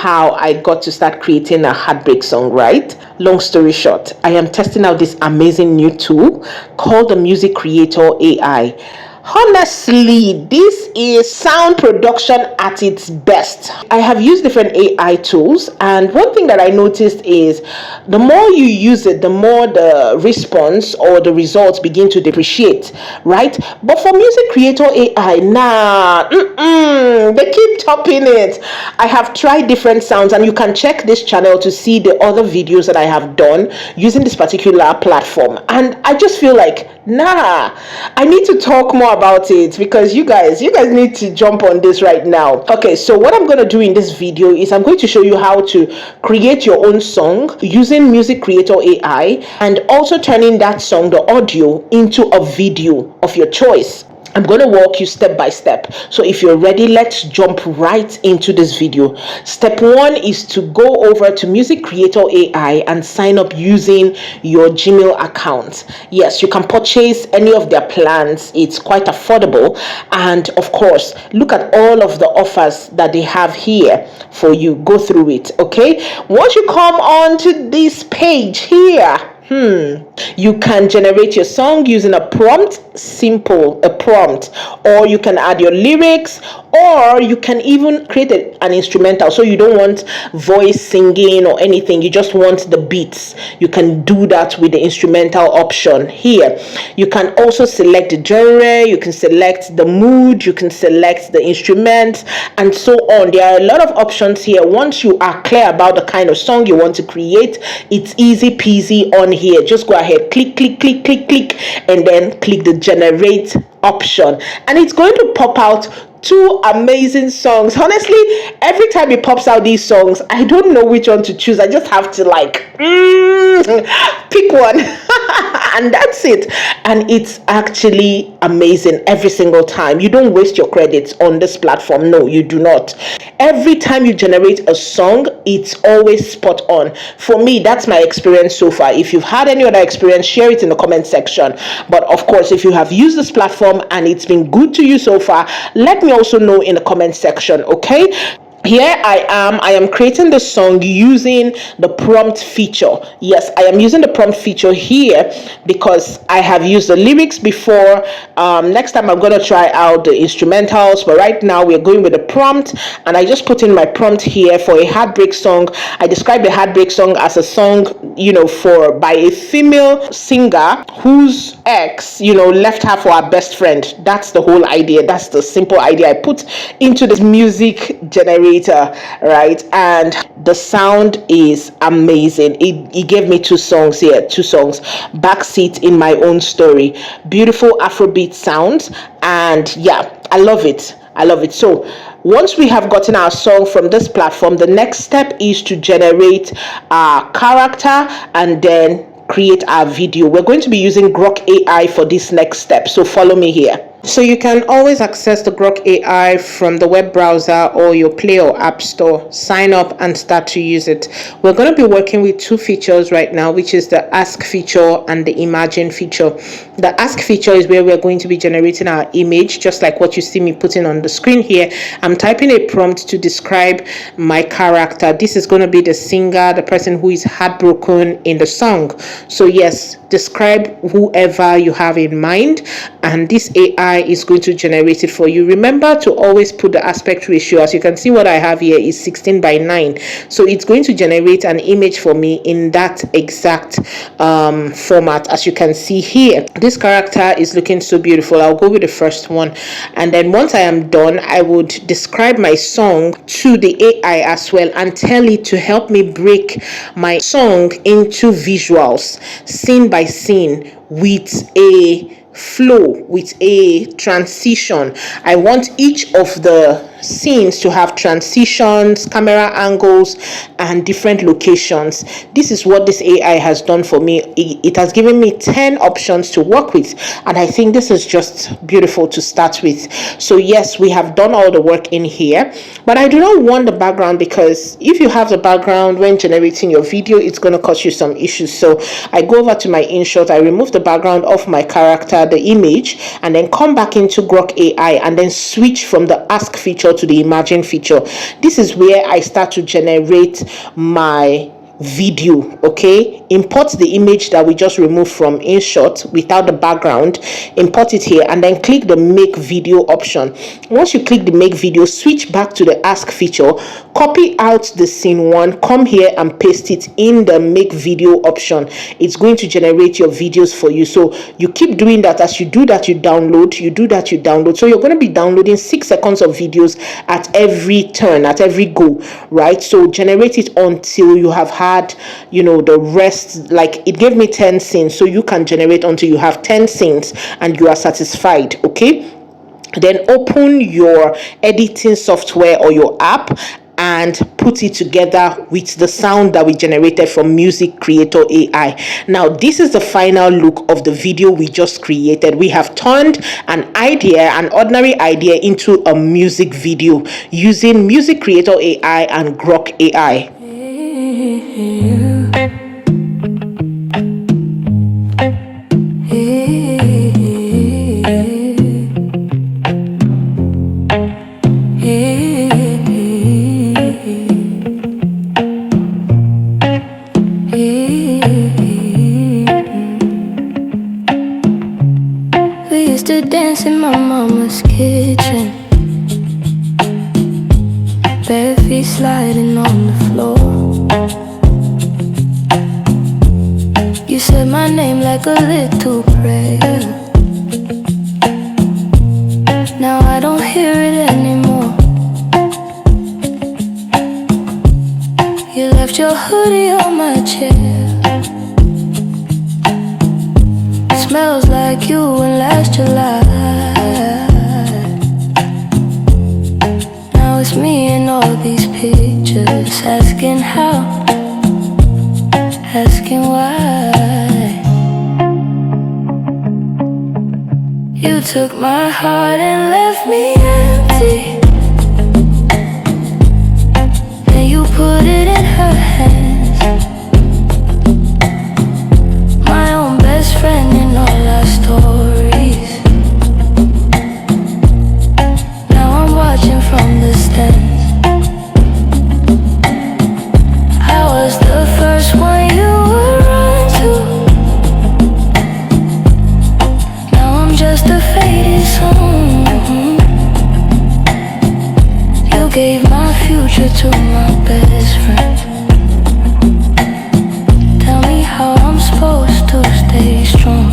how I got to start creating a heartbreak song, right? Long story short, I am testing out this amazing new tool called the MusicCreator AI. Honestly, this is sound production at its best. I have used different AI tools, and one thing that I noticed is the more you use it, the more the response or the results begin to depreciate, right? But for MusicCreator AI, they keep topping it. I have tried different sounds, and you can check this channel to see the other videos that I have done using this particular platform, and I just feel like I need to talk more about it because you guys need to jump on this right now. Okay, so what I'm going to do in this video is I'm going to show you how to create your own song using MusicCreator AI, and also turning that song, the audio, into a video of your choice. I'm going to walk you step by step. So if you're ready, let's jump right into this video. Step one is to go over to MusicCreator AI and sign up using your Gmail account. Yes, you can purchase any of their plans. It's quite affordable. And of course, look at all of the offers that they have here for you. Go through it, okay? Once you come onto this page here, you can generate your song using a prompt, a prompt, or you can add your lyrics, or you can even create an instrumental. So you don't want voice singing or anything, you just want the beats. You can do that with the instrumental option here. You can also select the genre, you can select the mood, you can select the instruments, and so on. There are a lot of options here. Once you are clear about the kind of song you want to create, it's easy peasy on here. Just go ahead, click, and then click the generate option, and it's going to pop out two amazing songs. Honestly, every time it pops out these songs, I don't know which one to choose. I just have to pick one and that's it. And it's actually amazing every single time. You don't waste your credits on this platform. No, you do not. Every time you generate a song, it's always spot on. For me, that's my experience so far. If you've had any other experience, share it in the comment section. But of course, if you have used this platform and it's been good to you so far, let me also know in the comment section, okay? Here I am creating the song using the prompt feature. Yes, I am using the prompt feature here because I have used the lyrics before. Next time I'm going to try out the instrumentals, but right now we're going with the prompt, and I just put in my prompt here for a heartbreak song. I describe the heartbreak song as a song, by a female singer whose ex, left her for her best friend. That's the whole idea. That's the simple idea I put into this music generator, right? And the sound is amazing. It gave me two songs here, Backseat in My Own Story, beautiful Afrobeat sounds, and yeah, I love it. So once we have gotten our song from this platform, the next step is to generate our character and then create our video. We're going to be using Grok AI for this next step, so follow me here. So you can always access the Grok AI from the web browser or your Play or App Store. Sign up and start to use it. We're going to be working with two features right now, which is the Ask feature and the Imagine feature. The Ask feature is where we're going to be generating our image, just like what you see me putting on the screen here. I'm typing a prompt to describe my character. This is going to be the singer, the person who is heartbroken in the song. So yes, describe whoever you have in mind, and this AI is going to generate it for you. Remember to always put the aspect ratio. As you can see, what I have here is 16:9, so it's going to generate an image for me in that exact format, as you can see here. This character is looking so beautiful. I'll go with the first one, and then once I am done, I would describe my song to the AI as well and tell it to help me break my song into visuals, scene by scene, with a flow, with a transition. I want each of the scenes to have transitions, camera angles, and different locations. This is what this AI has done for me. It has given me 10 options to work with, and I think this is just beautiful to start with. So yes, we have done all the work in here, but I do not want the background, because if you have the background when generating your video, it's going to cause you some issues. So I go over to my InShot, I remove the background of my character, the image, and then come back into Grok AI and then switch from the Ask feature feature to the imagine feature. This is where I start to generate my video. Okay, import the image that we just removed from InShot without the background, import it here, and then click the make video option. Once you click the make video, switch back to the ask feature, copy out the scene one, come here and paste it in the make video option. It's going to generate your videos for you. So you keep doing that. As you do that, you download, you do that, you download. So you're going to be downloading 6 seconds of videos at every turn, at every go, right? So generate it until you have had, the rest. Like, it gave me 10 scenes, so you can generate until you have 10 scenes and you are satisfied. Okay, then open your editing software or your app and put it together with the sound that we generated from MusicCreator AI. Now, this is the final look of the video we just created. We have turned an ordinary idea, into a music video using MusicCreator AI and Grok AI. We used to dance in my mama's kitchen, bare feet sliding on the floor. You said my name like a little prayer. Now I don't hear it anymore. You left your hoodie on my chair. It smells like you and last July. Now it's me and all these pictures, asking how, asking why. You took my heart and left me empty. Then you put it in her hands. My own best friend in all our stories. Now I'm watching from the stands. I was the first one you would run to. Now I'm just a faded song. You gave my future to my best friend. Tell me how I'm supposed to stay strong.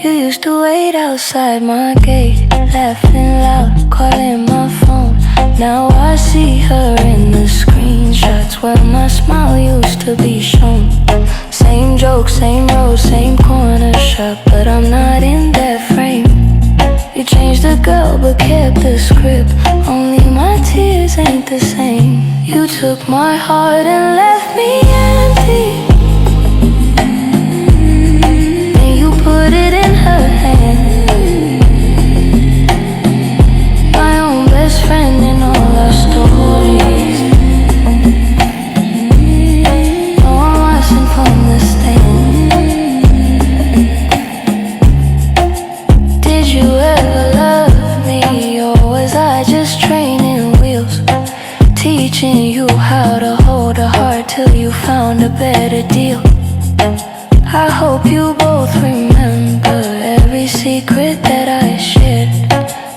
You used to wait outside my gate, laughing loud, calling my phone. Now I see her in the screenshots where my smile used to be shown. Same joke, same road, same corner shop, but I'm not in that frame. You changed the girl but kept the script. Only my tears ain't the same. You took my heart and left me empty. Then you put it in her hand. My own best friend in all our stories. No one watching from the stand. Did you ever love me, or was I just training wheels? Teaching you how to hold a heart till you found a better deal. I hope you both remember every secret that I shared.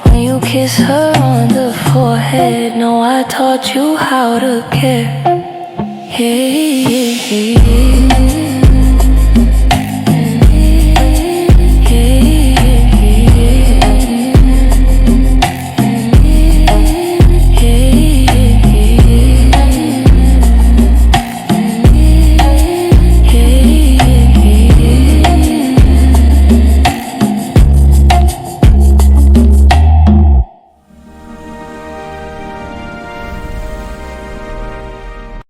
When you kiss her on the forehead, no, I taught you how to care. Hey, hey, hey.